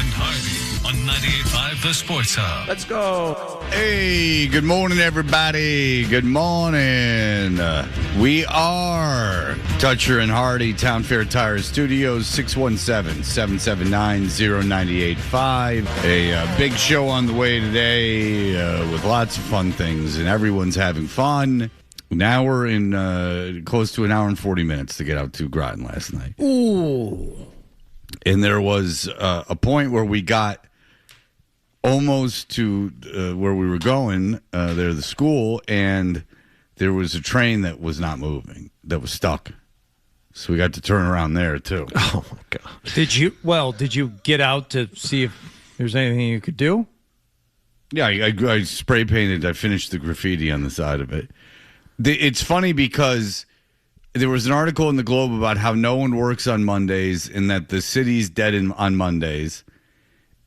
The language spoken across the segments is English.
and Hardy on 98.5 The Sports Hub. Let's go. Hey, good morning, everybody. Good morning. We are Toucher and Hardy, Town Fair Tire Studios, 617-779-0985. A big show on the way today with lots of fun things, and everyone's having fun. Now we're in close to an hour and 40 minutes to get out to Groton last night. Ooh. And there was a point where we got almost to where we were going, there, the school, and there was a train that was not moving, that was stuck. So we got to turn around there, too. Oh, my God. Did you get out to see if there's anything you could do? Yeah, I spray painted. I finished the graffiti on the side of it. It's funny because there was an article in the Globe about how no one works on Mondays and that the city's dead on Mondays.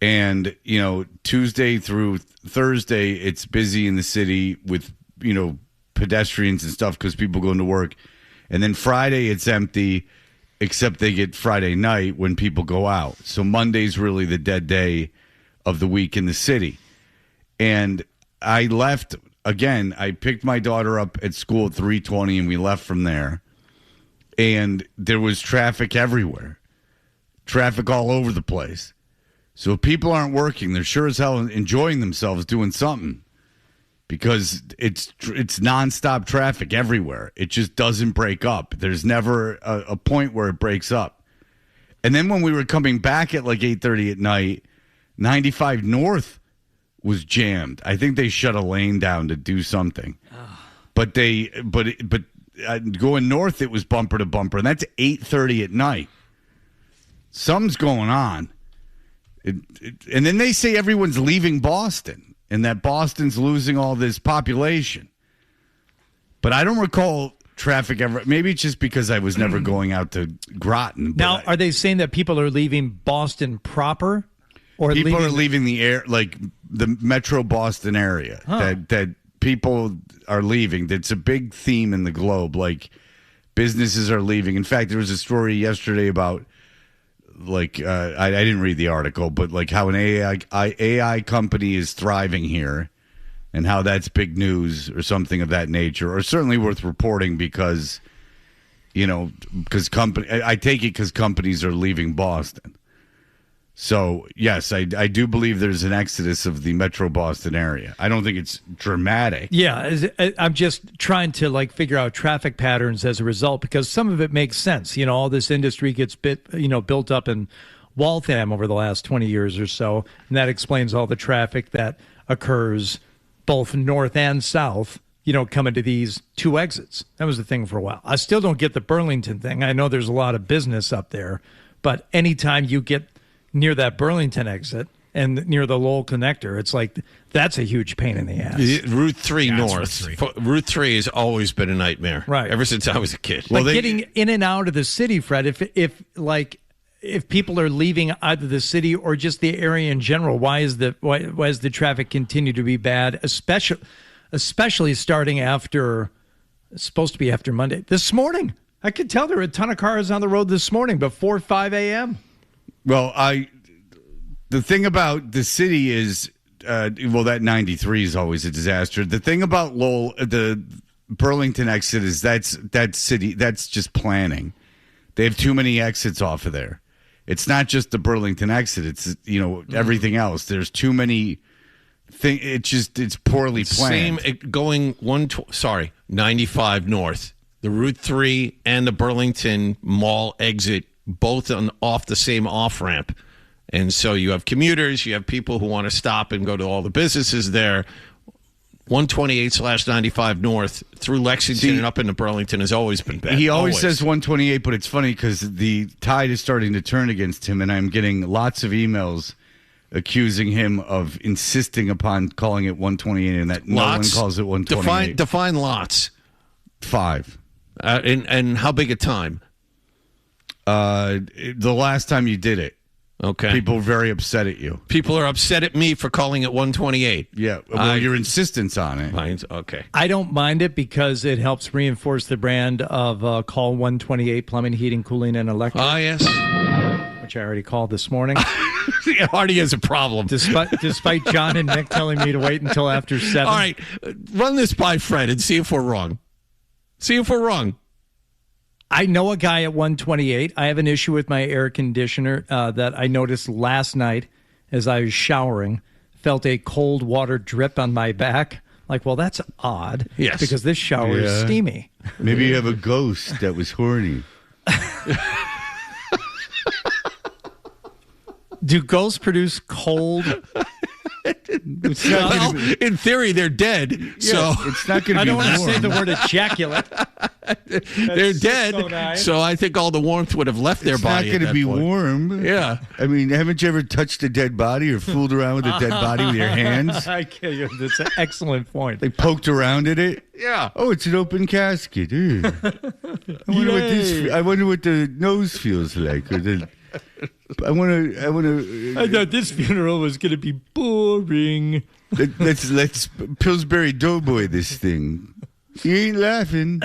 And, you know, Tuesday through Thursday, it's busy in the city with, you know, pedestrians and stuff because people going to work. And then Friday, it's empty, except they get Friday night when people go out. So Monday's really the dead day of the week in the city. And I left, again, I picked my daughter up at school at 3:20 and we left from there. And there was traffic everywhere. Traffic all over the place. So if people aren't working, they're sure as hell enjoying themselves doing something because it's nonstop traffic everywhere. It just doesn't break up. There's never a point where it breaks up. And then when we were coming back at like 8:30 at night, 95 North was jammed. I think they shut a lane down to do something. But going north, it was bumper to bumper, and that's 8:30 at night. Something's going on. And then they say everyone's leaving Boston and that Boston's losing all this population. But I don't recall traffic ever. Maybe it's just because I was never going out to Groton. Now, are they saying that people are leaving Boston proper? Or people are leaving the air, like the metro Boston area, that people are leaving. That's a big theme in the Globe. Like businesses are leaving. In fact, there was a story yesterday about like I didn't read the article, but like how an AI company is thriving here, and how that's big news or something of that nature, or certainly worth reporting because, you know, I take it because companies are leaving Boston. So, yes, I do believe there's an exodus of the metro Boston area. I don't think it's dramatic. Yeah, I'm just trying to, like, figure out traffic patterns as a result because some of it makes sense. You know, all this industry gets built up in Waltham over the last 20 years or so, and that explains all the traffic that occurs both north and south, you know, coming to these two exits. That was the thing for a while. I still don't get the Burlington thing. I know there's a lot of business up there, but anytime you get near that Burlington exit and near the Lowell connector, it's like that's a huge pain in the ass. Route 3 north. Route 3 has always been a nightmare. Right. Ever since I was a kid. But getting in and out of the city, Fred, if people are leaving either the city or just the area in general, why is the traffic continue to be bad, especially starting after, it's supposed to be after Monday. This morning, I could tell there were a ton of cars on the road this morning before 5 a.m. Well, the thing about the city is, that 93 is always a disaster. The thing about Lowell, the Burlington exit is that's just planning. They have too many exits off of there. It's not just the Burlington exit. It's, you know, everything else. There's too many things. It's poorly planned. Same going 95 north. The Route 3 and the Burlington Mall exit both off the same off-ramp. And so you have commuters, you have people who want to stop and go to all the businesses there. 128/95 north through Lexington and up into Burlington has always been bad. He always says 128, but it's funny because the tide is starting to turn against him, and I'm getting lots of emails accusing him of insisting upon calling it 128 and that no one calls it 128. Define lots. 5. And how big a time? The last time you did it. Okay. People are very upset at you. People are upset at me for calling it 128. Yeah. Well, your insistence on it. Okay. I don't mind it because it helps reinforce the brand of Call 128 Plumbing, Heating, Cooling, and Electric. Ah, yes. which I already called this morning. Artie has a problem. Despite John and Nick telling me to wait until after 7. All right, run this by Fred and see if we're wrong. See if we're wrong. I know a guy at 128. I have an issue with my air conditioner that I noticed last night as I was showering. Felt a cold water drip on my back. Like, well, that's odd. Yes. Because this shower is steamy. Maybe you have a ghost that was horny. Do ghosts produce cold? Well, in theory, they're dead. So it's not going to be warm. I don't want to say the word ejaculate. They're dead. So I think all the warmth would have left their body. It's not going to be warm. Yeah. I mean, haven't you ever touched a dead body or fooled around with a dead body with your hands? That's an excellent point. They poked around at it. Yeah. Oh, it's an open casket. I wonder what the nose feels like. Or I thought this funeral was going to be boring. Let's Pillsbury Doughboy this thing. You ain't laughing.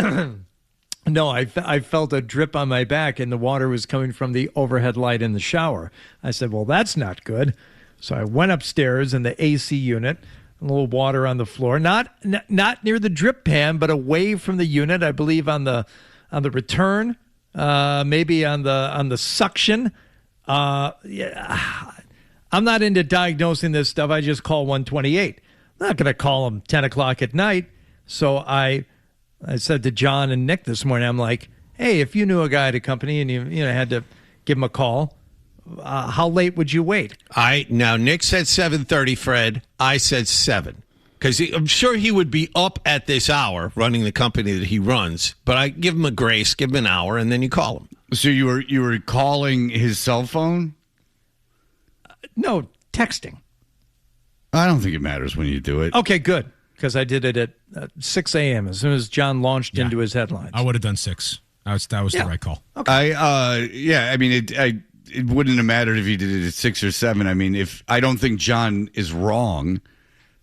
No, I felt a drip on my back, and the water was coming from the overhead light in the shower. I said, well, that's not good. So I went upstairs in the AC unit, a little water on the floor, not near the drip pan, but away from the unit. I believe on the return, maybe on the suction. Yeah, I'm not into diagnosing this stuff. I just call 128. I'm not going to call them 10 o'clock at night. So I said to John and Nick this morning, I'm like, hey, if you knew a guy at a company and you had to give him a call, how late would you wait? Now Nick said 7:30, Fred. I said 7. Because I'm sure he would be up at this hour running the company that he runs. But I give him a grace, give him an hour, and then you call him. So you were calling his cell phone? No, texting. I don't think it matters when you do it. Okay, good. Because I did it at 6 a.m. as soon as John launched into his headlines. I would have done 6. That was the right call. Okay. I mean, it wouldn't have mattered if you did it at 6 or 7. I mean, I don't think John is wrong.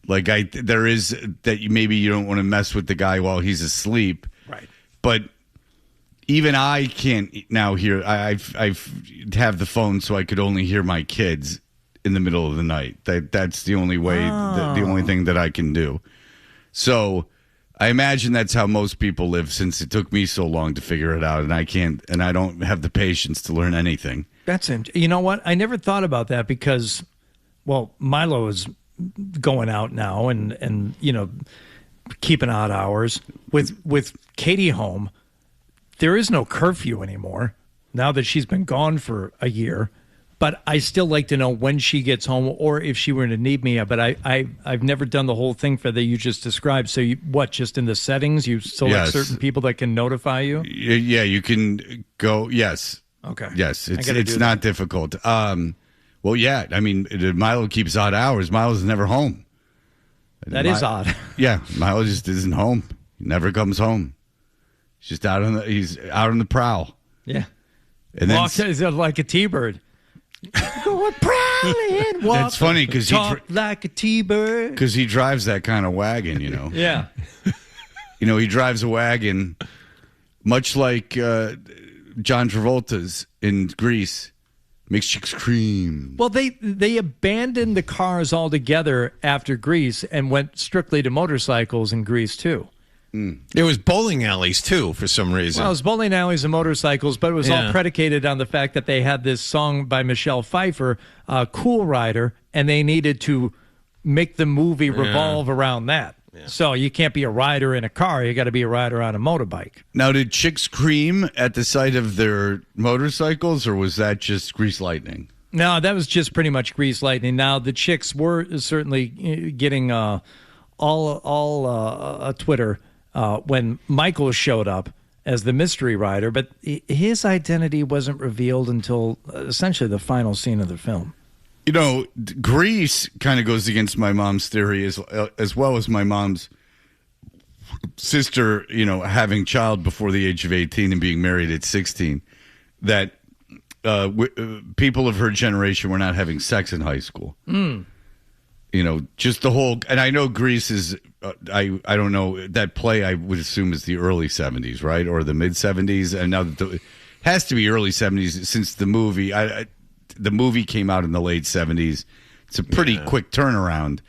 Like there is that maybe you don't want to mess with the guy while he's asleep. Right. But even I can't now hear. I've have the phone so I could only hear my kids in the middle of the night. That's the only way. The only thing that I can do. So I imagine that's how most people live. Since it took me so long to figure it out, and I can't, and I don't have the patience to learn anything. That's you know what? I never thought about that because, well, Milo is going out now and keeping odd hours with Katie home. There is no curfew anymore now that she's been gone for a year, but I still like to know when she gets home or if she were to need me. But I've never done the whole thing for that you just described. So just in the settings, you select certain people that can notify you? Yeah, you can go. Yes. Okay. Yes. It's not difficult. Well, yeah. I mean, Milo keeps odd hours. Milo's never home. That is odd. Yeah, Milo just isn't home. He never comes home. He's just he's out on the prowl. Yeah. And then he's like a T-bird. Going prowling. That's funny because like a T-bird. Because he drives that kind of wagon, Yeah. He drives a wagon much like John Travolta's in Grease. Makes chicks scream. Well, they abandoned the cars altogether after Grease and went strictly to motorcycles in Grease, too. There was bowling alleys, too, for some reason. Well, it was bowling alleys and motorcycles, but it was all predicated on the fact that they had this song by Michelle Pfeiffer, Cool Rider, and they needed to make the movie revolve around that. Yeah. So you can't be a rider in a car. You got to be a rider on a motorbike. Now, did chicks scream at the sight of their motorcycles, or was that just Grease Lightning? No, that was just pretty much Grease Lightning. Now, the chicks were certainly getting all Twitter when Michael showed up as the mystery rider, but his identity wasn't revealed until essentially the final scene of the film. Grease kind of goes against my mom's theory as well as my mom's sister, having child before the age of 18 and being married at 16, that people of her generation were not having sex in high school. Just the whole, and I know Grease is, I don't know, that play I would assume is the early 70s, right? Or the mid 70s. And now it has to be early 70s since the movie. the movie came out in the late 70s. It's a pretty quick turnaround.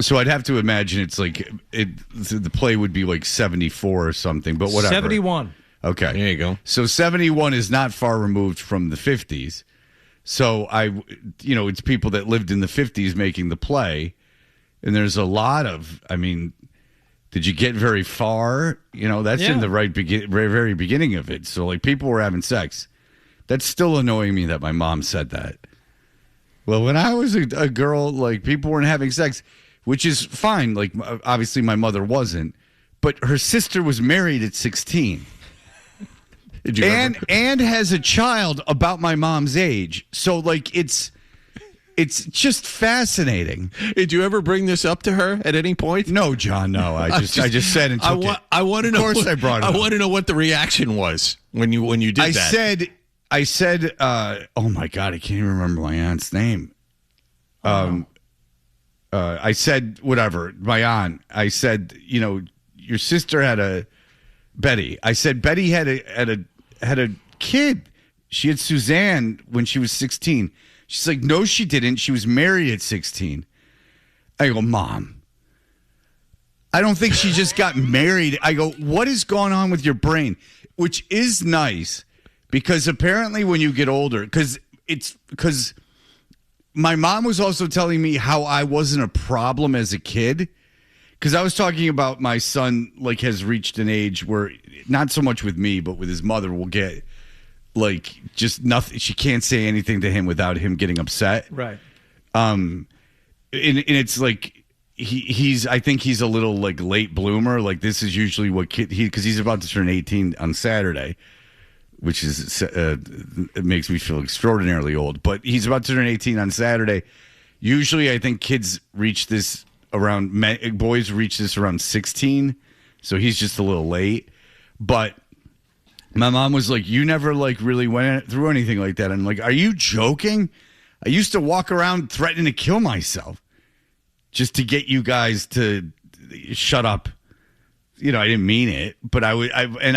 So I'd have to imagine it's like the play would be like 74 or something, but whatever. 71. Okay. There you go. So 71 is not far removed from the 50s. So it's people that lived in the 50s making the play. And there's a lot of, did you get very far? That's in the very beginning of it. So like people were having sex. That's still annoying me that my mom said that. Well, when I was a girl, like people weren't having sex, which is fine. Like obviously my mother wasn't, but her sister was married at 16. And has a child about my mom's age. So like it's just fascinating. Did you ever bring this up to her at any point? No, John, no. I just said and took it. I want to know. Of course I brought it up. I want to know what the reaction was when you did that. I said, oh my God, I can't even remember my aunt's name. I said, whatever, my aunt. I said, your sister had Betty. I said Betty had a kid. She had Suzanne when she was 16. She's like, no, she didn't. She was married at 16. I go, Mom, I don't think she just got married. I go, what is going on with your brain? Which is nice because apparently when you get older, because my mom was also telling me how I wasn't a problem as a kid. Because I was talking about my son, like, has reached an age where, not so much with me, but with his mother, will get, like, just nothing. She can't say anything to him without him getting upset. Right. And it's like, I think he's a little, like, late bloomer. Like, this is usually what because he's about to turn 18 on Saturday, which is, it makes me feel extraordinarily old. But he's about to turn 18 on Saturday. Usually, I think kids reach this boys reach this around 16, so he's just a little late. But my mom was like, you never like really went through anything like that. And I'm like, are you joking? I used to walk around threatening to kill myself just to get you guys to shut up. I didn't mean it, but I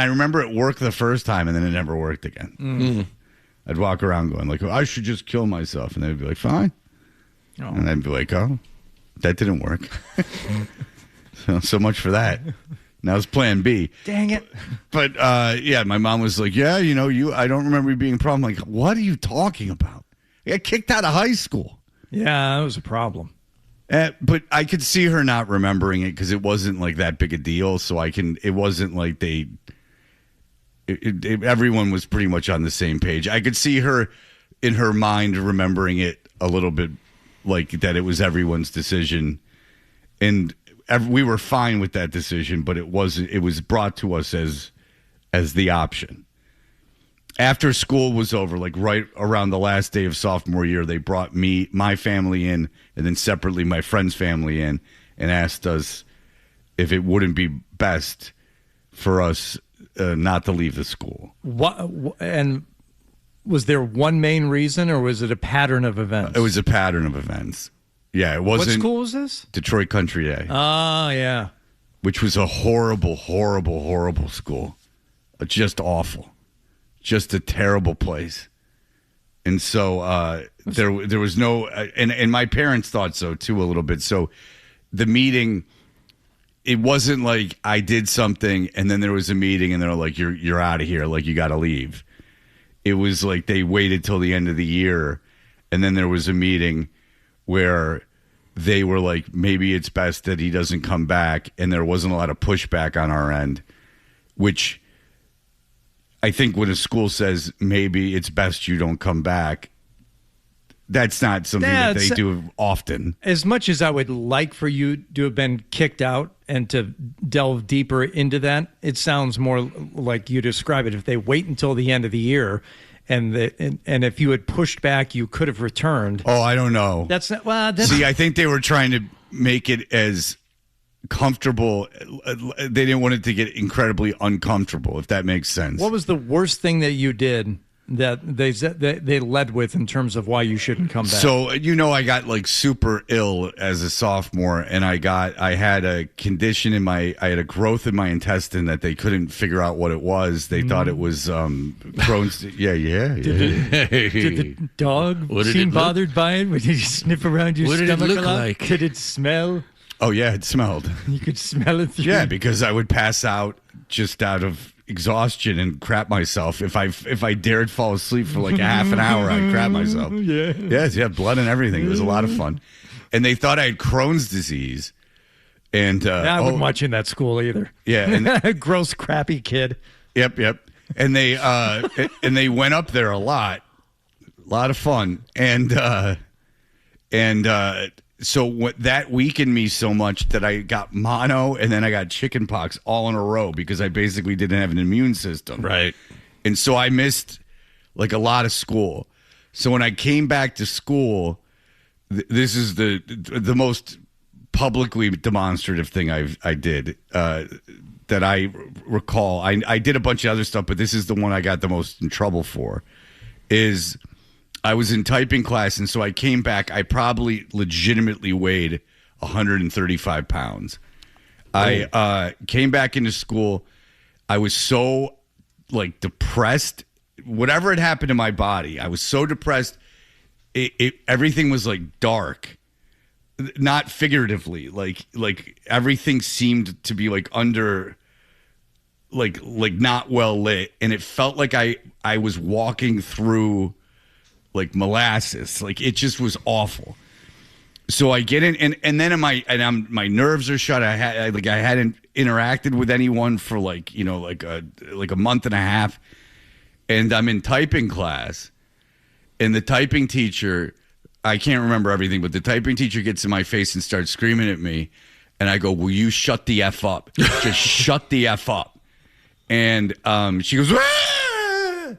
remember it worked the first time and then it never worked again. Mm-hmm. I'd walk around going like, I should just kill myself. And they'd be like, fine. Oh. And I'd be like, oh, that didn't work. so much for that. Now it's plan B. Dang it. But, my mom was like, I don't remember you being a problem. I'm like, what are you talking about? I got kicked out of high school. Yeah, that was a problem. But I could see her not remembering it because it wasn't like that big a deal. So it wasn't like everyone was pretty much on the same page. I could see her in her mind remembering it a little bit like that it was everyone's decision. And we were fine with that decision, but it was brought to us as the option. After school was over, like right around the last day of sophomore year, they brought my family in, and then separately my friend's family in, and asked us if it wouldn't be best for us not to leave the school. And was there one main reason, or was it a pattern of events? It was a pattern of events. Yeah, it wasn't. What school was this? Detroit Country Day. Oh, yeah. Which was a horrible, horrible, horrible school. Just awful. Just a terrible place. And so there was no, and my parents thought so too a little bit. So the meeting, it wasn't like I did something and then there was a meeting and they're like, you're out of here, like you got to leave. It was like they waited till the end of the year, and then there was a meeting where they were like, maybe it's best that he doesn't come back, and there wasn't a lot of pushback on our end, which I think when a school says maybe it's best you don't come back, that's not something that they do often. As much as I would like for you to have been kicked out and to delve deeper into that, it sounds more like you describe it. If they wait until the end of the year, and if you had pushed back, you could have returned. Oh, I don't know. That's not. Well, see, I think they were trying to make it as comfortable. They didn't want it to get incredibly uncomfortable, if that makes sense. What was the worst thing that you did that they led with in terms of why you shouldn't come back? So, I got like super ill as a sophomore, and I had a condition I had a growth in my intestine that they couldn't figure out what it was. They thought it was Crohn's. Yeah. Did the dog seem bothered by it? Did you sniff around your stomach? What did it look like? Did it smell? Oh, yeah, it smelled. You could smell it through. Yeah, because I would pass out just out of exhaustion and crap myself. If I dared fall asleep for like a half an hour, I'd crap myself. Yeah, blood and everything. It was a lot of fun. And they thought I had Crohn's disease. And I wasn't watching that school either. Yeah, and gross, crappy kid. Yep. And they went up there a lot of fun. So that weakened me so much that I got mono and then I got chicken pox all in a row because I basically didn't have an immune system. Right. And so I missed like a lot of school. So when I came back to school, this is the most publicly demonstrative thing I did that I recall. I did a bunch of other stuff, but this is the one I got the most in trouble for. Is I was in typing class, and so I came back. I probably legitimately weighed 135 pounds. I came back into school. I was so like depressed. Whatever had happened to my body, I was so depressed. Everything was like dark, not figuratively. Like everything seemed to be like under, like not well lit, and it felt like I was walking through like molasses. Like it just was awful. So I get in, and then my nerves are shut. I hadn't interacted with anyone for like a month and a half, and I'm in typing class, and the typing teacher, I can't remember everything, but the typing teacher gets in my face and starts screaming at me, and I go, "Will you shut the F up? Just shut the F up." And she goes, "Ah!"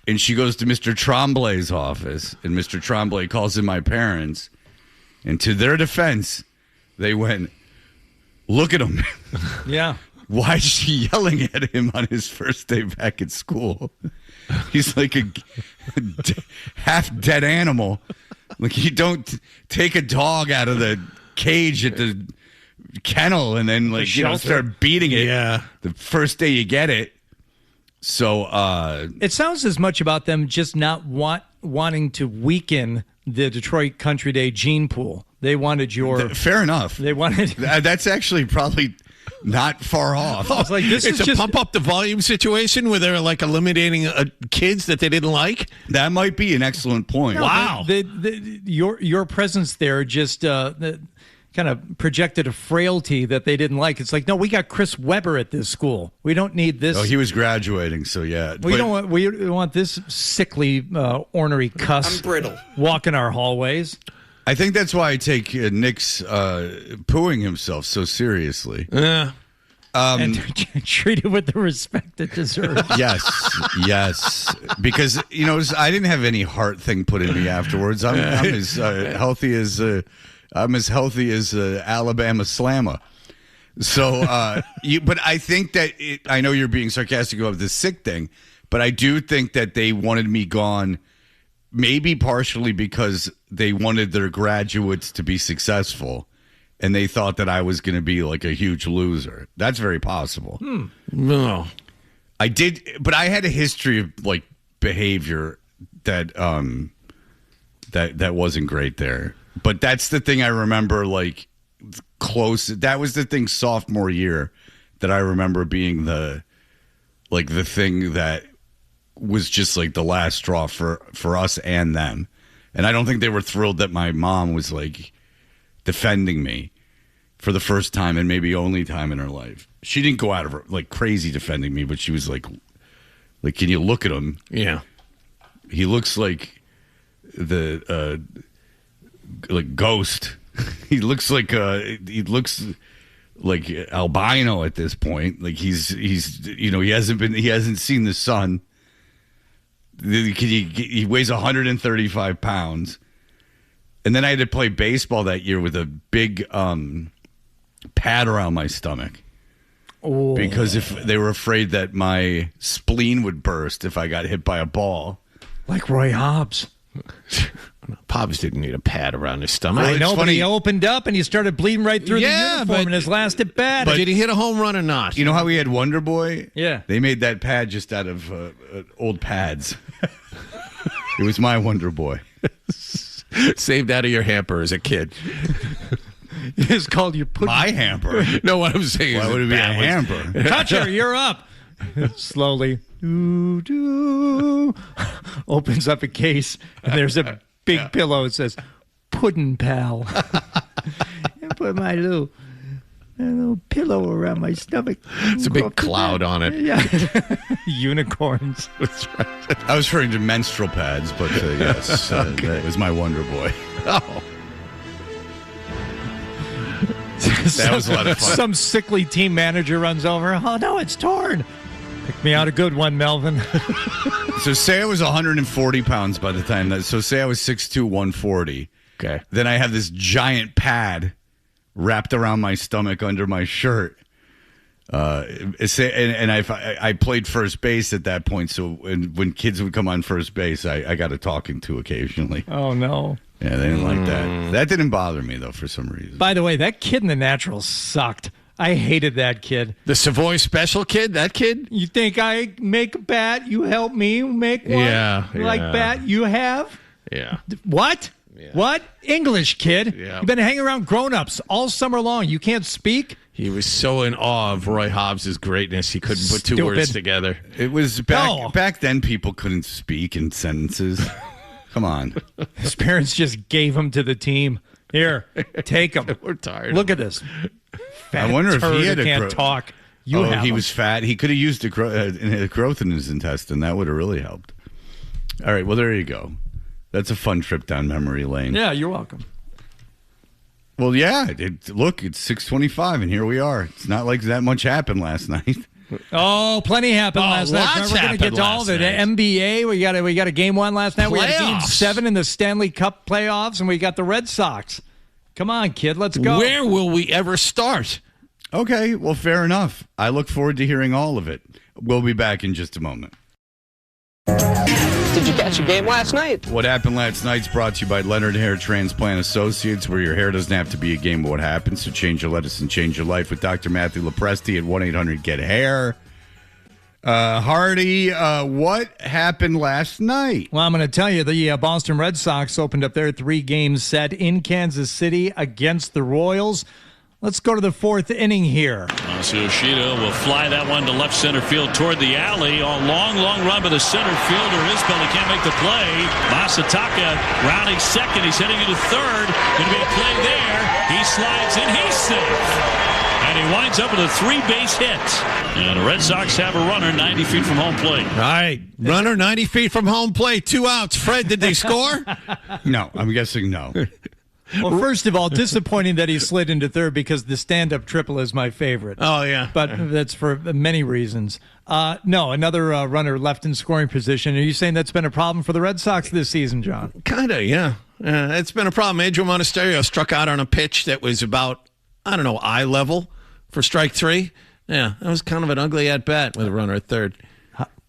And she goes to Mr. Tremblay's office, and Mr. Tremblay calls in my parents. And to their defense, they went, "Look at him." Yeah. Why is she yelling at him on his first day back at school? He's like a half-dead animal. Like, you don't take a dog out of the cage at the kennel and then, like, start beating it. Yeah. The first day you get it. So it sounds as much about them just not wanting to weaken the Detroit Country Day gene pool. They wanted fair enough. They wanted that's actually probably not far off. It's like it's a pump up the volume situation where they're like eliminating kids that they didn't like. That might be an excellent point. No, wow. Your presence there just kind of projected a frailty that they didn't like. It's like, no, we got Chris Webber at this school. We don't need this. Oh, he was graduating, so yeah. We don't want this sickly, ornery cuss. I'm brittle. Walking our hallways. I think that's why I take Nick's pooing himself so seriously. Yeah. And treat it with the respect it deserves. Yes. Because, I didn't have any heart thing put in me afterwards. I'm as healthy as Alabama Slammer. So, but I think that I know you're being sarcastic about the sick thing, but I do think that they wanted me gone, maybe partially because they wanted their graduates to be successful, and they thought that I was going to be like a huge loser. That's very possible. No, I did, but I had a history of like behavior that that wasn't great there. But that's the thing I remember, like, close. That was the thing sophomore year that I remember being the thing that was just like the last straw for us and them. And I don't think they were thrilled that my mom was like defending me for the first time and maybe only time in her life. She didn't go out of her like crazy defending me, but she was like, can you look at him? Yeah. He looks like the like Ghost. he looks like albino at this point. Like he's he hasn't seen the sun. He weighs 135 pounds. And then I had to play baseball that year with a big pad around my stomach. because if they were afraid that my spleen would burst if I got hit by a ball. Like Roy Hobbs. Hobbs didn't need a pad around his stomach. I know, but funny. he opened up and he started bleeding right through the uniform in his last at bat. But did he hit a home run or not? You know how we had Wonder Boy? Yeah. They made that pad just out of old pads. It was my Wonder Boy. Saved out of your hamper as a kid. It's called your pudding. My hamper? No, what I'm saying is Why would it be a hamper? Toucher, you're up. Slowly. Opens up a case, and there's a big pillow. It says, Puddin' Pal. And put my little pillow around my stomach. It's a big cloud on it. Yeah. Unicorns. That's right. I was referring to menstrual pads, but yes, that was my Wonder Boy. Oh. That was a lot of fun. Some sickly team manager runs over. Oh, no, it's torn. Pick me out a good one, Melvin. So say I was 140 pounds by the time that. So say I was 6'2", 140. Okay. Then I have this giant pad wrapped around my stomach under my shirt. And I played first base at that point. So when kids would come on first base, I got a talking to occasionally. Oh, no. Yeah, they didn't like that. That didn't bother me, though, for some reason. By the way, that kid in the Naturals sucked. I hated that kid. The Savoy Special kid? That kid? You think I make a bat, you help me make one? Yeah. Like bat you have? Yeah. What? Yeah. What? English, kid. Yeah. You've been hanging around grown-ups all summer long. You can't speak? He was so in awe of Roy Hobbs' greatness, he couldn't put two words Stupid. together. It was back then. People couldn't speak in sentences. Come on. His parents just gave him to the team. Here, take him. We're tired. Look at this. Fat I wonder if turd he had who a can't talk. You have he him. was fat. He could have used a growth in his intestine. That would have really helped. All right. Well, there you go. That's a fun trip down memory lane. Yeah, you're welcome. Well, yeah. Look, it's 6:25, and here we are. It's not like that much happened last night. Oh, plenty happened last night. lots We're going to get happened to all last of it. night. NBA, we got a game one last night. We got a game Playoffs. 7 in the Stanley Cup playoffs, and we got the Red Sox. Come on, kid, let's go. Where will we ever start? Okay. Well, fair enough. I look forward to hearing all of it. We'll be back in just a moment. Did you catch a game last night? What happened last night's brought to you by Leonard Hair Transplant Associates, where your hair doesn't have to be a game of what happens. So change your lettuce and change your life with Dr. Matthew Lopresti at 1-800-GET-HAIR. Hardy, what happened last night? Well, I'm going to tell you, the Boston Red Sox opened up their 3-game set in Kansas City against the Royals. Let's go to the 4th inning here. Yoshida will fly that one to left center field toward the alley. A long run by the center fielder. Isbell, he can't make the play. Masataka rounding second. He's heading into third. Going to be a play there. He slides in. He's safe. And he winds up with a 3-base hit. And the Red Sox have a runner 90 feet from home plate. All right. Runner 90 feet from home plate. 2 outs. Fred, did they score? No, I'm guessing no. Well, first of all, disappointing that he slid into third because the stand-up triple is my favorite. Oh, yeah. But that's for many reasons. No, another runner left in scoring position. Are you saying that's been a problem for the Red Sox this season, John? Kind of, yeah. It's been a problem. Adrian Monasterio struck out on a pitch that was about, eye level for strike 3. Yeah, that was kind of an ugly at-bat with a runner at third.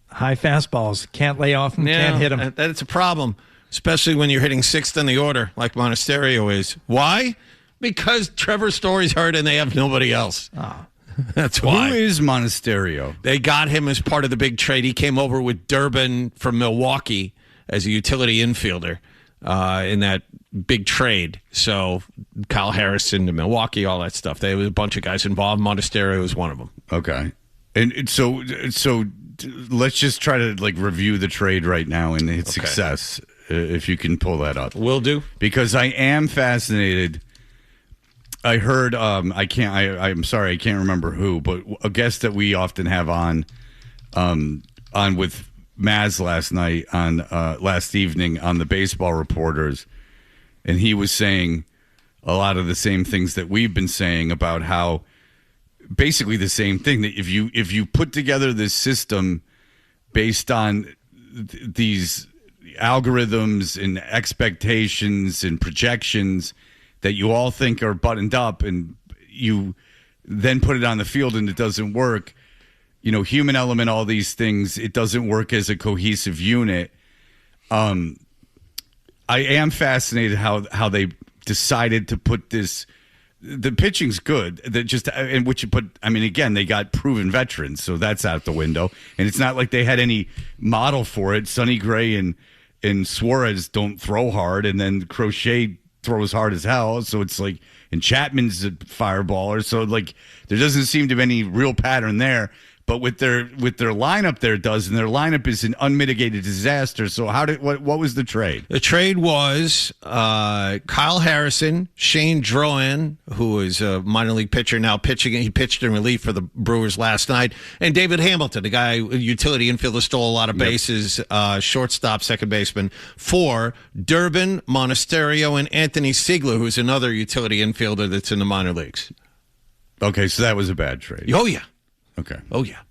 High fastballs. Can't lay off them, can't hit them. That's a problem, especially when you're hitting 6th in the order like Monasterio is. Why? Because Trevor Story's hurt and they have nobody else. Oh. That's why. Who is Monasterio? They got him as part of the big trade. He came over with Durbin from Milwaukee as a utility infielder in that big trade. So Kyle Harrison to Milwaukee, all that stuff. There was a bunch of guys involved. Monasterio was one of them. Okay. And so let's just try to review the trade right now and its success, if you can pull that up. Will do. Because I am fascinated. I heard I'm sorry, I can't remember who, but a guest that we often have on with Maz last evening on the Baseball Reporters, and he was saying a lot of the same things that we've been saying about how basically the same thing, that if you put together this system based on these algorithms and expectations and projections that you all think are buttoned up, and you then put it on the field and it doesn't work. Human element, all these things, it doesn't work as a cohesive unit. I am fascinated how they decided to put this. The pitching's good. Again, they got proven veterans, so that's out the window. And it's not like they had any model for it. Sonny Gray and Suarez don't throw hard, and then Crochet throws hard as hell. So it's like, and Chapman's a fireballer. So like, there doesn't seem to be any real pattern there. But with their lineup there does, and their lineup is an unmitigated disaster. So what was the trade? The trade was Kyle Harrison, Shane Drohan, who is a minor league pitcher now pitching. He pitched in relief for the Brewers last night, and David Hamilton, the guy, utility infielder, stole a lot of bases, shortstop, second baseman, for Durbin, Monasterio, and Anthony Siegler, who's another utility infielder that's in the minor leagues. Okay, so that was a bad trade. Oh yeah. Okay. Oh, yeah.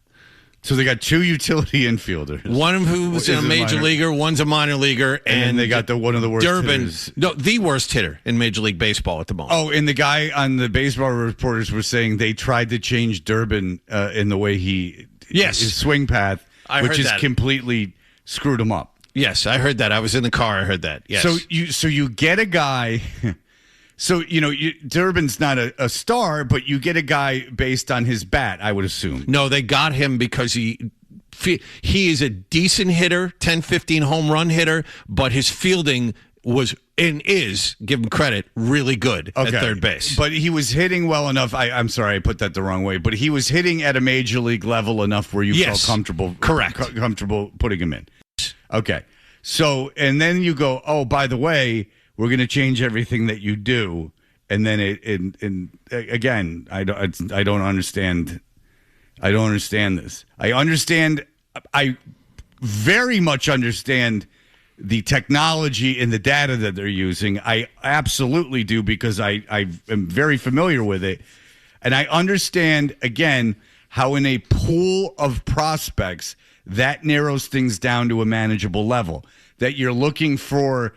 So they got two utility infielders. One of who's a major leaguer, one's a minor leaguer. And they got one of the worst Durbin, hitters. No, the worst hitter in Major League Baseball at the moment. Oh, and the guy on the baseball reporters were saying they tried to change Durbin in the way his swing path, which is completely screwed him up. Yes, I heard that. I was in the car. I heard that. Yes. So you get a guy... So, Durbin's not a star, but you get a guy based on his bat, I would assume. No, they got him because he is a decent hitter, 10, 15 home run hitter, but his fielding was and is, give him credit, really good at third base. But he was hitting well enough. I'm sorry, I put that the wrong way. But he was hitting at a major league level enough where you felt comfortable. Correct. Comfortable putting him in. Okay. So, and then you go, oh, by the way, we're going to change everything that you do, and then again, I don't understand. I don't understand this. I very much understand the technology and the data that they're using. I absolutely do, because I am very familiar with it, and I understand again how in a pool of prospects that narrows things down to a manageable level. That you're looking for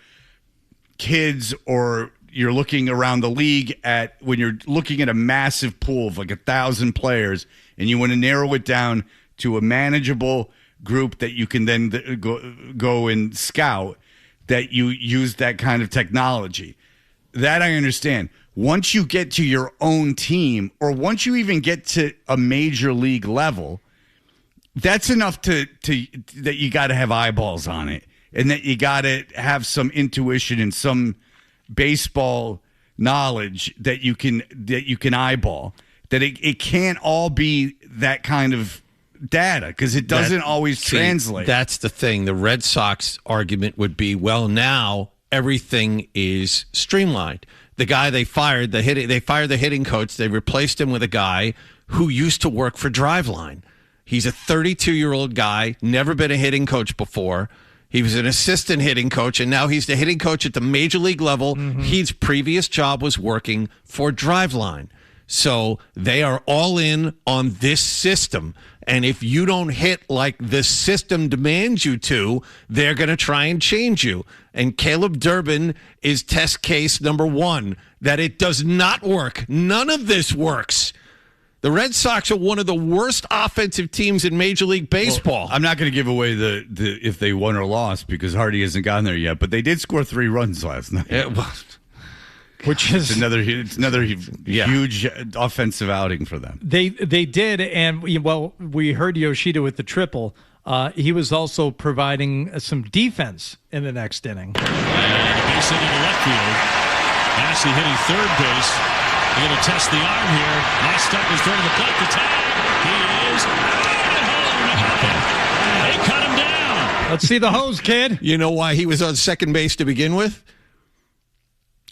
kids, or you're looking around the league when you're looking at a massive pool of like 1,000 players, and you want to narrow it down to a manageable group that you can then go and scout, that you use that kind of technology. That I understand. Once you get to your own team, or once you even get to a major league level, that's enough that you got to have eyeballs on it. And that you got to have some intuition and some baseball knowledge that you can eyeball. That it can't all be that kind of data, because it doesn't always translate. That's the thing. The Red Sox argument would be, well, now everything is streamlined. The guy they fired the hitting coach. They replaced him with a guy who used to work for Driveline. He's a 32-year-old guy, never been a hitting coach before. He was an assistant hitting coach, and now he's the hitting coach at the major league level. Mm-hmm. His previous job was working for Driveline. So they are all in on this system. And if you don't hit like the system demands you to, they're going to try and change you. And Caleb Durbin is test case number one, that it does not work. None of this works. The Red Sox are one of the worst offensive teams in Major League Baseball. Well, I'm not going to give away the if they won or lost, because Hardy hasn't gotten there yet. But they did score 3 runs last night, which is another huge offensive outing for them. They did, and we heard Yoshida with the triple. He was also providing some defense in the next inning. And a base hit into left field. Massey hitting third base. They're going to test the arm here. Mostuck is throwing the plate to tag. He is home. They cut him down. Let's see the hose, kid. You know why he was on second base to begin with?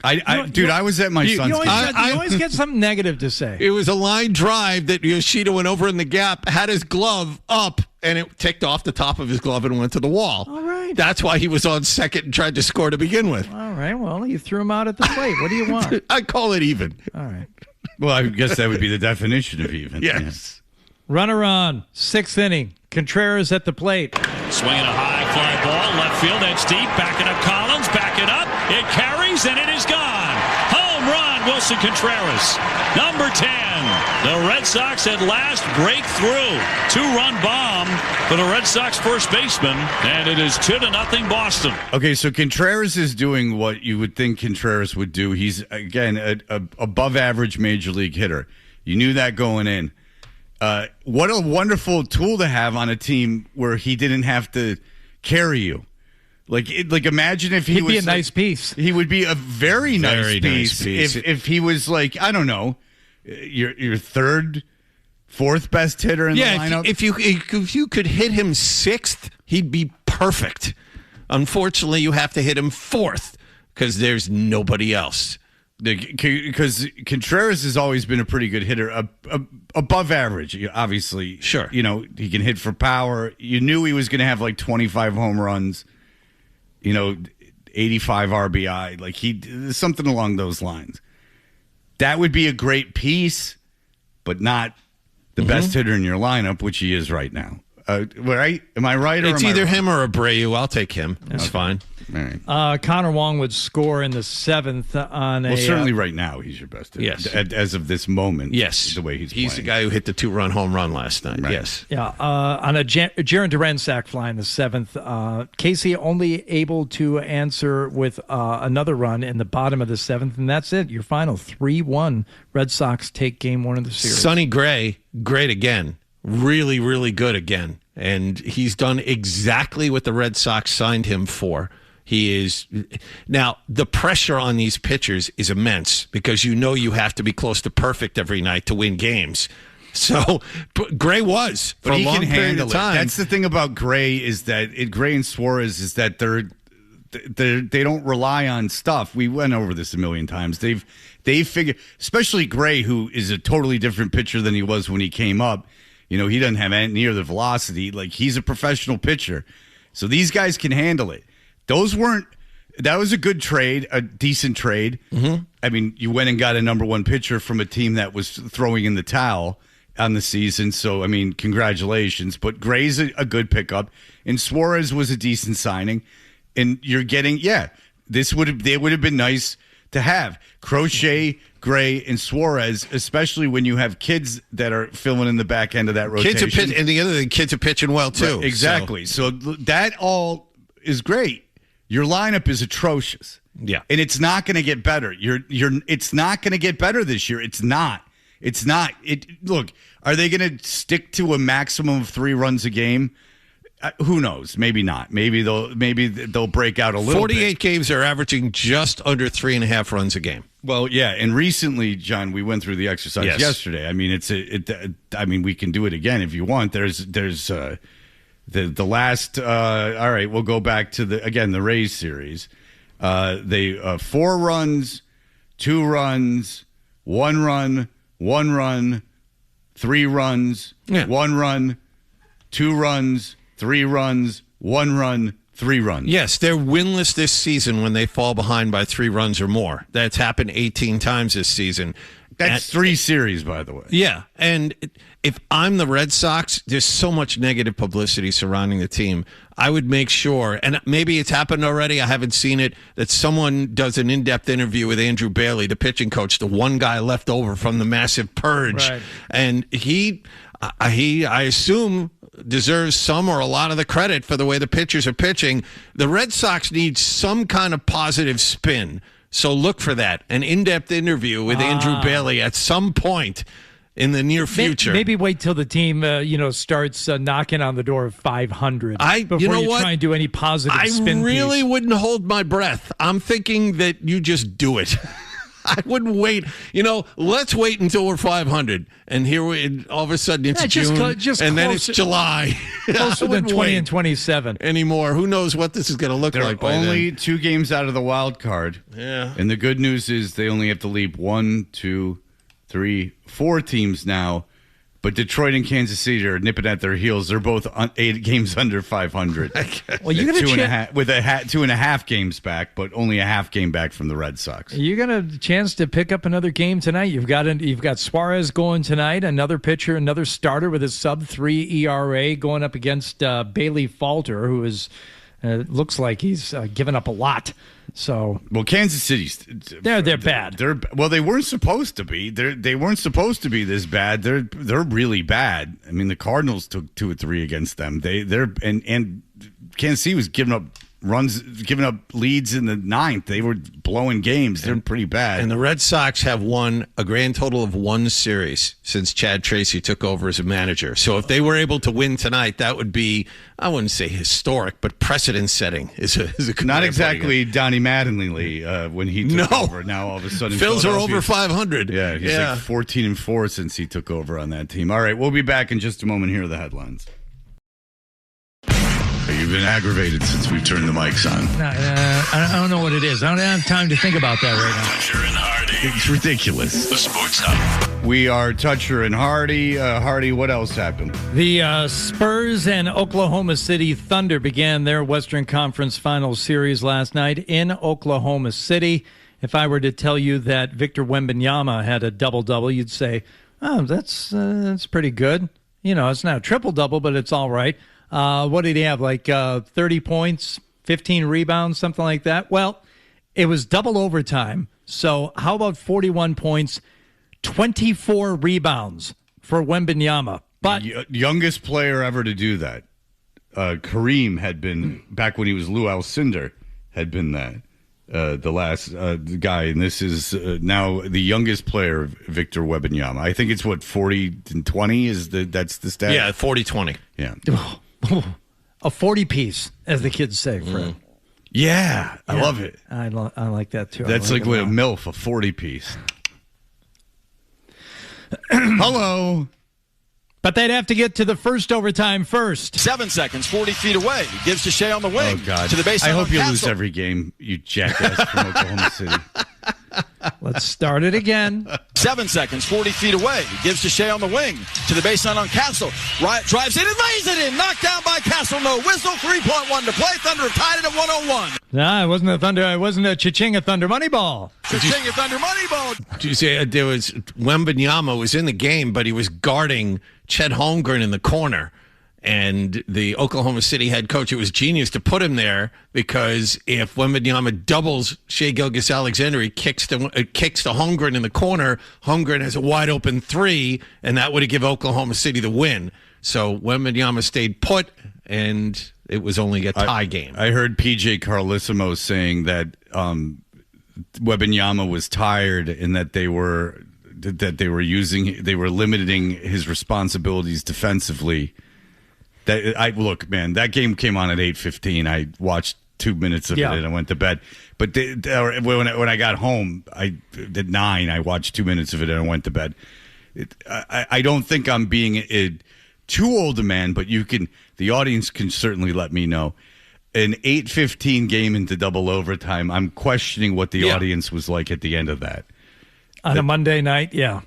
I was at my son's game. You always get something negative to say. It was a line drive that Yoshida went over in the gap, had his glove up, and it ticked off the top of his glove and went to the wall. All right. That's why he was on second and tried to score to begin with. All right. Well, you threw him out at the plate. What do you want? I call it even. All right. Well, I guess that would be the definition of even. Yes. Runner on, 6th inning. Contreras at the plate. Swinging a high fly ball, left field, that's deep. Backing up Collins, back it up. It carries, and it is gone. Home run, and Willson Contreras. Number 10. The Red Sox at last break through. 2-run bomb for the Red Sox first baseman, and it is 2-0 Boston. Okay, so Contreras is doing what you would think Contreras would do. He's, again, a above-average major league hitter. You knew that going in. What a wonderful tool to have on a team where he didn't have to carry you. Like imagine if he'd be a nice piece. He would be a very nice piece. If he was like, I don't know, your third, fourth best hitter in the lineup. If you could hit him sixth, he'd be perfect. Unfortunately, you have to hit him fourth because there's nobody else. Because Contreras has always been a pretty good hitter, above average, obviously. Sure. You know, he can hit for power. You knew he was going to have like 25 home runs, 85 RBI. Like something along those lines. That would be a great piece, but not the best hitter in your lineup, which he is right now. Right? Am I right? It's either him or Abreu. I'll take him. That's fine. All right. Connor Wong would score in the 7th on Well, certainly right now he's your best hitter. Yes. As of this moment. Yes. The way he's playing. He's the guy who hit the 2-run home run last night. Right. Yes. Yeah. On a Jaron Duran sac fly in the 7th. Casey only able to answer with another run in the bottom of the 7th, and that's it. Your final 3-1. Red Sox take game 1 of the series. Sonny Gray, great again. Really, really good again. And he's done exactly what the Red Sox signed him for. He is now the pressure on these pitchers is immense because you have to be close to perfect every night to win games. So Gray was for but a he long can period handle of time. That's the thing about Gray is that Gray and Suarez is that they don't rely on stuff. We went over this a million times. They've figured, especially Gray, who is a totally different pitcher than he was when he came up. He doesn't have near the velocity. Like, he's a professional pitcher. So these guys can handle it. That was a good trade, a decent trade. Mm-hmm. I mean, you went and got a number 1 pitcher from a team that was throwing in the towel on the season. So, I mean, congratulations. But Gray's a good pickup. And Suarez was a decent signing. And you're getting, they would have been nice to have. Crochet, Gray, and Suarez, especially when you have kids that are filling in the back end of that rotation. And the other thing, kids are pitching well, too. Right, exactly. So that all is great. Your lineup is atrocious. Yeah. And it's not going to get better. It's not going to get better this year. It's not. Look, are they going to stick to a maximum of 3 runs a game? Who knows? Maybe not. Maybe they'll break out a little 48 bit. games are averaging just under 3.5 runs a game. Well, yeah, and recently, John, we went through the exercise yesterday. I mean, I mean, we can do it again if you want. There's the last. All right, we'll go back to the Rays series. They 4 runs, 2 runs, 1 run, 1 run, 3 runs, 1 run, 2 runs, 3 runs, 1 run, 3 runs. Yes, they're winless this season when they fall behind by 3 runs or more. That's happened 18 times this season. That's 3 series, by the way. Yeah, and if I'm the Red Sox, there's so much negative publicity surrounding the team. I would make sure, and maybe it's happened already, I haven't seen it, that someone does an in-depth interview with Andrew Bailey, the pitching coach, the one guy left over from the massive purge. Right. And I assume, deserves some or a lot of the credit for the way the pitchers are pitching. The Red Sox need some kind of positive spin. So look for that. An in-depth interview with Andrew Bailey at some point in the near future. Maybe wait till the team, starts knocking on the door of 500 before you try and do any positive spin I really piece. wouldn't hold my breath. I'm thinking that you just do it. I wouldn't wait. Let's wait until we're 500. And here all of a sudden it's June, and then it's July. Closer than 20 and 27. Anymore. Who knows what this is going to look They're like by only then. 2 games out of the wild card. Yeah. And the good news is they only have to leap 1, 2, 3, 4 teams now. But Detroit and Kansas City are nipping at their heels. They're both 8 games under 500. Well, you got a 2.5 games back, but only a half game back from the Red Sox. You got a chance to pick up another game tonight. You've got Suarez going tonight, another pitcher, another starter with a sub-3 ERA going up against Bailey Falter, who is It looks like he's given up a lot. So, well, Kansas City's they're bad. They weren't supposed to be. They weren't supposed to be this bad. They're really bad. I mean, the Cardinals took 2 or 3 against them. And Kansas City was giving up leads in the 9th. They were blowing games. They're pretty bad. And the Red Sox have won a grand total of 1 series since Chad Tracy took over as a manager. So if they were able to win tonight, that would be, I wouldn't say historic, but precedent-setting is a not exactly Donnie Mattingly when he took over. Now all of a sudden, Phils are over 500. Yeah, he's like 14-4 since he took over on that team. All right, we'll be back in just a moment. Here are the headlines. You've been aggravated since we turned the mics on. I don't know what it is. I don't have time to think about that right now. Toucher and Hardy. It's ridiculous. The Sports Hub. We are Toucher and Hardy. Hardy, what else happened? The Spurs and Oklahoma City Thunder began their Western Conference Finals series last night in Oklahoma City. If I were to tell you that Victor Wembanyama had a double-double, you'd say, oh, that's pretty good. You know, it's not a triple-double, but it's all right. What did he have, like 30 points, 15 rebounds, something like that? Well, it was double overtime. So how about 41 points, 24 rebounds for Wembanyama? But youngest player ever to do that. Kareem had been, back when he was Lou Alcindor, had been that. The last guy, and this is now the youngest player, Victor Wembanyama. I think it's 40-20 that's the stat. Yeah, 40-20. Yeah. A 40-piece, as the kids say, Fred. Yeah, I love it. I like that, too. That's like with a MILF, a 40-piece. Hello. But they'd have to get to the first overtime first. 7 seconds, 40 feet away. Gives to Shea on the wing. Oh, God. To the baseline. I hope you Castle. lose every game, you jackass from Oklahoma City. Let's start it again. 7 seconds, 40 feet away. Gives to Shea on the wing. To the baseline on Castle. Right, drives in and lays it in. Knocked down by Castle. No whistle. 3.1 to play. Thunder have tied it at 101. Nah, it wasn't a Thunder. It wasn't a Chichinga Thunder money ball. Chichinga Thunder money ball. Did you say there was Wembanyama was in the game, but he was guarding Chet Holmgren in the corner. And the Oklahoma City head coach, it was genius to put him there because if Wembanyama doubles Shea Gilgeous-Alexander, he kicks to Holmgren in the corner. Holmgren has a wide open 3, and that would have given Oklahoma City the win. So Wembanyama stayed put, and it was only a tie game. I heard PJ Carlissimo saying that Wembanyama was tired and that they were limiting his responsibilities defensively. Look, man, that game came on at 8:15. I watched 2 minutes of it and I went to bed. But when I got home, at 9, I watched 2 minutes of it and I went to bed. I don't think I'm being too old a man, but the audience can certainly let me know. An 8:15 game into double overtime, I'm questioning what the audience was like at the end of that. On a Monday night, yeah.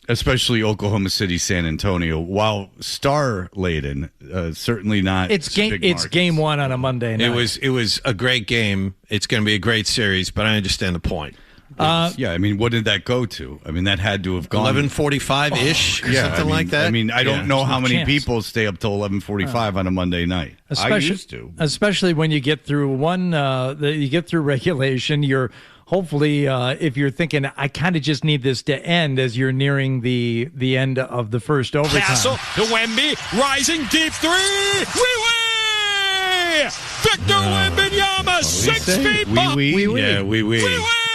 Especially Oklahoma City, San Antonio, while star-laden, certainly not. It's game 1 on a Monday night. It was a great game. It's going to be a great series, but I understand the point. Yeah, I mean, what did that go to? I mean, that had to have gone 11:45-ish, something like that. I mean, I don't know how many people stay up till 11:45 on a Monday night. I used to, especially when you get through you get through regulation. You're hopefully, if you're thinking, I kind of just need this to end as you're nearing the end of the first overtime. Castle to Wemby, rising deep 3. Wee-wee! Victor Wembanyama, 6 feet. Wee-wee? Yeah, wee-wee.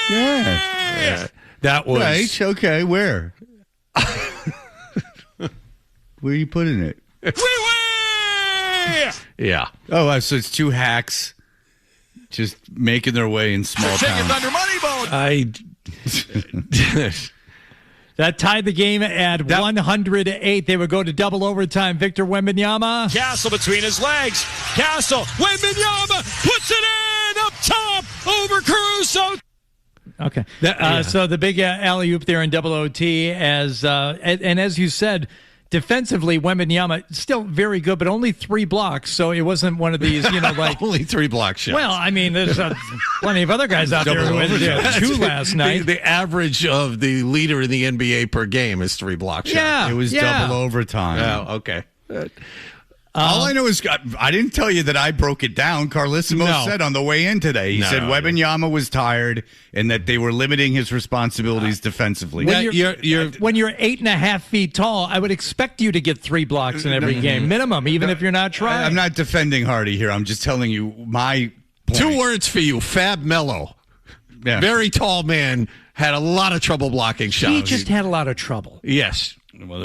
Yeah. That was... Right, okay, where? Where are you putting it? Wee-wee! Yeah. Oh, so it's 2 hacks just making their way in small towns. Thunder money ball. That tied the game at 108. They would go to double overtime. Victor Wembanyama. Castle between his legs. Castle. Wembanyama puts it in up top over Caruso. Okay. So the big alley-oop there in double OT as you said, defensively, Wembanyama still very good, but only 3 blocks. So it wasn't one of these, like only 3 block shots. Well, I mean, there's plenty of other guys out there who had 2 last night. The average of the leader in the NBA per game is 3 block shots. It was double overtime. Oh, okay. All I know is I didn't tell you that I broke it down. Carlissimo said on the way in today, he said Wembanyama was tired and that they were limiting his responsibilities defensively. When you're 8.5 feet tall, I would expect you to get 3 blocks in every game, minimum, even if you're not trying. I'm not defending Hardy here. I'm just telling you my point. 2 words for you, Fab Mello. Yeah. Very tall man, had a lot of trouble blocking shots. He just had a lot of trouble. Yes.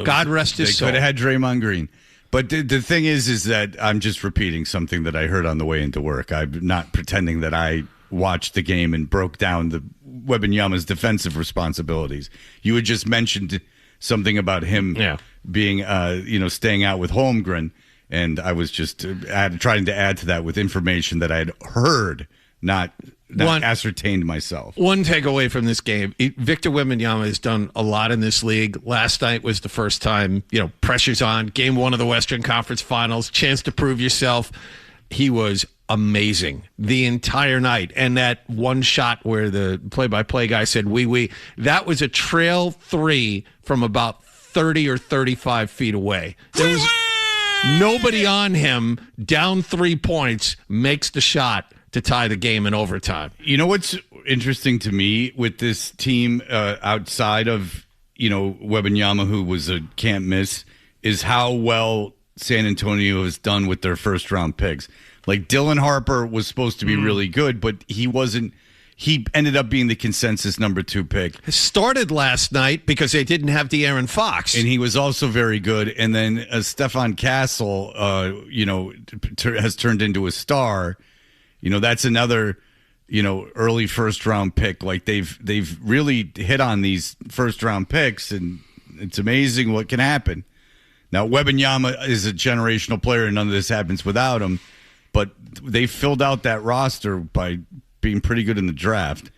God rest his soul. They could have had Draymond Green. But the thing is that I'm just repeating something that I heard on the way into work. I'm not pretending that I watched the game and broke down the Wembanyama's defensive responsibilities. You had just mentioned something about him being, staying out with Holmgren, and I was just trying to add to that with information that I had heard, not ascertained myself. One takeaway from this game, Victor Wembanyama has done a lot in this league. Last night was the first time, pressure's on. Game 1 of the Western Conference Finals, chance to prove yourself. He was amazing the entire night. And that one shot where the play-by-play guy said, that was a trail 3 from about 30 or 35 feet away. There was nobody on him, down 3 points, makes the shot to tie the game in overtime. You know what's interesting to me with this team outside of, Wembanyama, who was a can't miss, is how well San Antonio has done with their first round picks. Like Dylan Harper was supposed to be really good, but he wasn't. He ended up being the consensus number 2 pick. It started last night because they didn't have De'Aaron Fox. And he was also very good. And then Stefan Castle, has turned into a star. That's another, early first round pick. Like they've really hit on these first round picks, and it's amazing what can happen. Now, Wembanyama is a generational player, and none of this happens without him. But they filled out that roster by being pretty good in the draft.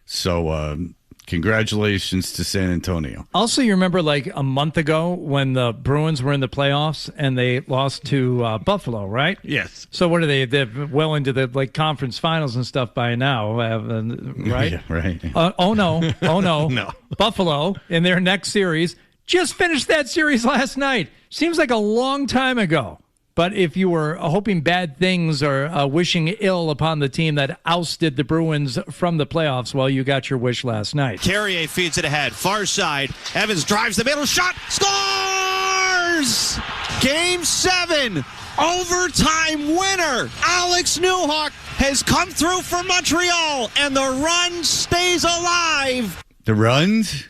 So, congratulations to San Antonio. Also, you remember like a month ago when the Bruins were in the playoffs and they lost to Buffalo, right? Yes. So what are they? They're well into the conference finals and stuff by now, right? Yeah, right. Oh no! No. Buffalo in their next series just finished that series last night. Seems like a long time ago. But if you were hoping bad things or wishing ill upon the team that ousted the Bruins from the playoffs, well, you got your wish last night. Carrier feeds it ahead. Far side. Evans drives the middle. Shot. Scores! Game 7. Overtime winner. Alex Newhook has come through for Montreal, and the run stays alive. The runs?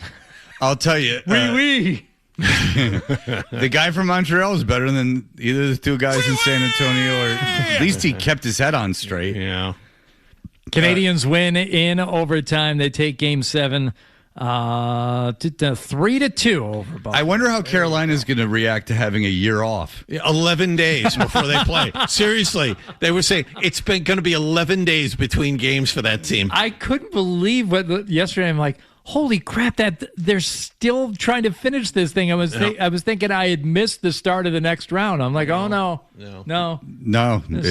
I'll tell you. Oui. The guy from Montreal is better than either of the 2 guys in San Antonio, or at least he kept his head on straight. Yeah. Canadians win in overtime. They take Game 7 3-2 over Buffalo. I wonder how Carolina's going to react to having a year off. 11 days before they play. Seriously, they were saying it's been going to be 11 days between games for that team. I couldn't believe what yesterday. I'm like, holy crap! That they're still trying to finish this thing. I was thinking I had missed the start of the next round. I'm like, oh no. They're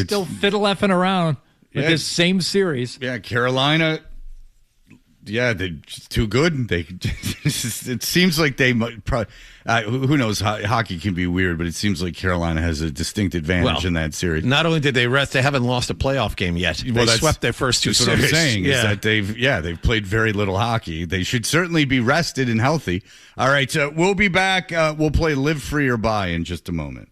still fiddle effing around with this same series. Yeah, Carolina. Yeah, they're just too good. It seems like they might probably. Who knows? Hockey can be weird, but it seems like Carolina has a distinct advantage in that series. Not only did they rest, they haven't lost a playoff game yet. They swept their first 2 series. What I'm saying is that they've played very little hockey. They should certainly be rested and healthy. All right, we'll be back. We'll play Live Free or Buy in just a moment.